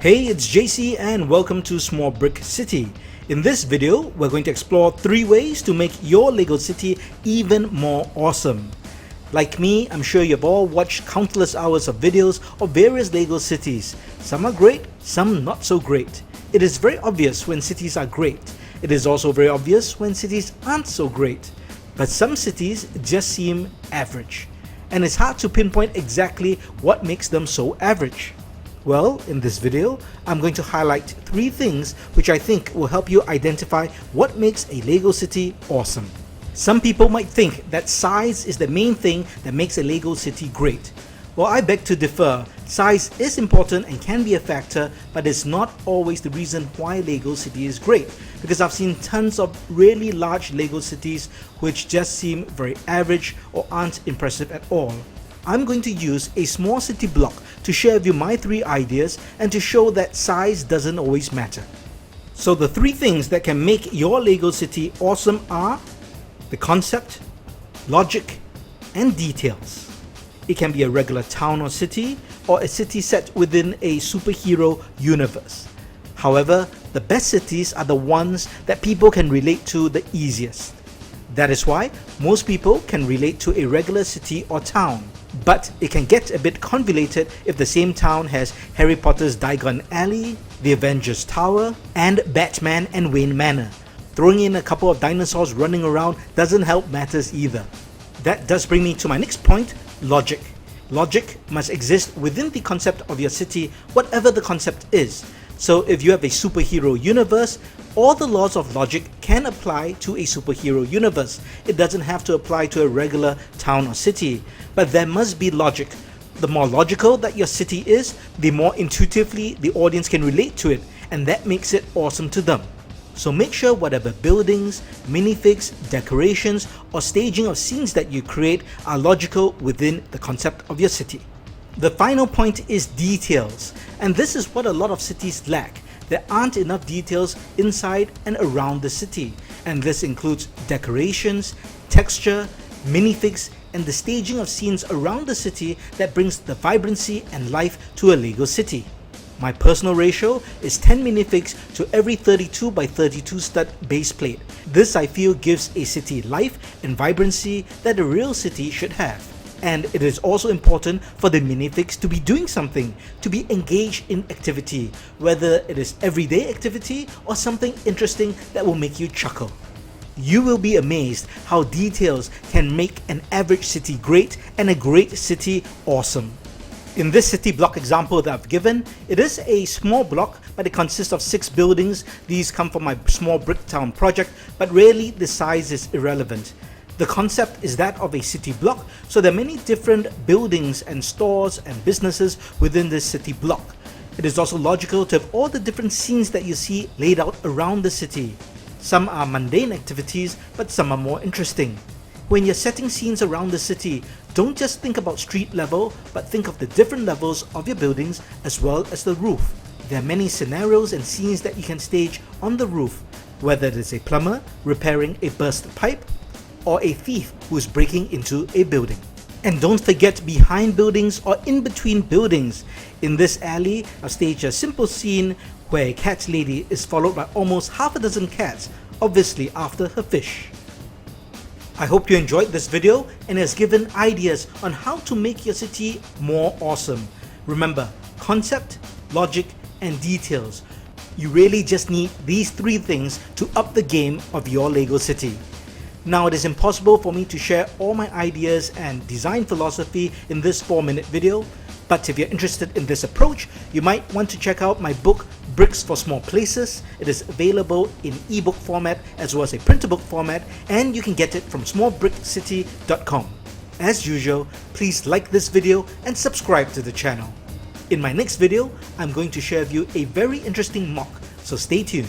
Hey, it's JC and welcome to Small Brick City. In this video, we're going to explore 3 ways to make your Lego city even more awesome. Like me, I'm sure you've all watched countless hours of videos of various Lego cities. Some are great, some not so great. It is very obvious when cities are great. It is also very obvious when cities aren't so great. But some cities just seem average. And it's hard to pinpoint exactly what makes them so average. Well, in this video, I'm going to highlight 3 things which I think will help you identify what makes a Lego city awesome. Some people might think that size is the main thing that makes a Lego city great. Well, I beg to differ. Size is important and can be a factor, but it's not always the reason why Lego city is great, because I've seen tons of really large Lego cities which just seem very average or aren't impressive at all. I'm going to use a small city block to share with you my 3 ideas and to show that size doesn't always matter. So the 3 things that can make your Lego city awesome are the concept, logic, and details. It can be a regular town or city, or a city set within a superhero universe. However, the best cities are the ones that people can relate to the easiest. That is why most people can relate to a regular city or town. But it can get a bit convoluted if the same town has Harry Potter's Diagon Alley, the Avengers Tower, and Batman and Wayne Manor. Throwing in a couple of dinosaurs running around doesn't help matters either. That does bring me to my next point, logic. Logic must exist within the concept of your city, whatever the concept is. So if you have a superhero universe, all the laws of logic can apply to a superhero universe. It doesn't have to apply to a regular town or city, but there must be logic. The more logical that your city is, the more intuitively the audience can relate to it, and that makes it awesome to them. So make sure whatever buildings, minifigs, decorations, or staging of scenes that you create are logical within the concept of your city. The final point is details, and this is what a lot of cities lack. There aren't enough details inside and around the city, and this includes decorations, texture, minifigs, and the staging of scenes around the city that brings the vibrancy and life to a Lego city. My personal ratio is 10 minifigs to every 32 by 32 stud base plate. This I feel gives a city life and vibrancy that a real city should have. And it is also important for the minifigs to be doing something, to be engaged in activity, whether it is everyday activity or something interesting that will make you chuckle. You will be amazed how details can make an average city great and a great city awesome. In this city block example that I've given, it is a small block, but it consists of 6 buildings. These come from my small brick town project, but really the size is irrelevant. The concept is that of a city block, so there are many different buildings and stores and businesses within this city block. It is also logical to have all the different scenes that you see laid out around the city. Some are mundane activities, but some are more interesting. When you're setting scenes around the city, don't just think about street level, but think of the different levels of your buildings as well as the roof. There are many scenarios and scenes that you can stage on the roof, whether it is a plumber repairing a burst pipe, or a thief who is breaking into a building. And don't forget behind buildings or in between buildings. In this alley, I've staged a simple scene where a cat lady is followed by almost half a dozen cats, obviously after her fish. I hope you enjoyed this video and has given ideas on how to make your city more awesome. Remember, concept, logic, and details. You really just need these 3 things to up the game of your Lego city. Now, it is impossible for me to share all my ideas and design philosophy in this 4-minute video, but if you're interested in this approach, you might want to check out my book, Bricks for Small Places. It is available in ebook format as well as a printable format, and you can get it from smallbrickcity.com. As usual, please like this video and subscribe to the channel. In my next video, I'm going to share with you a very interesting mock, so stay tuned.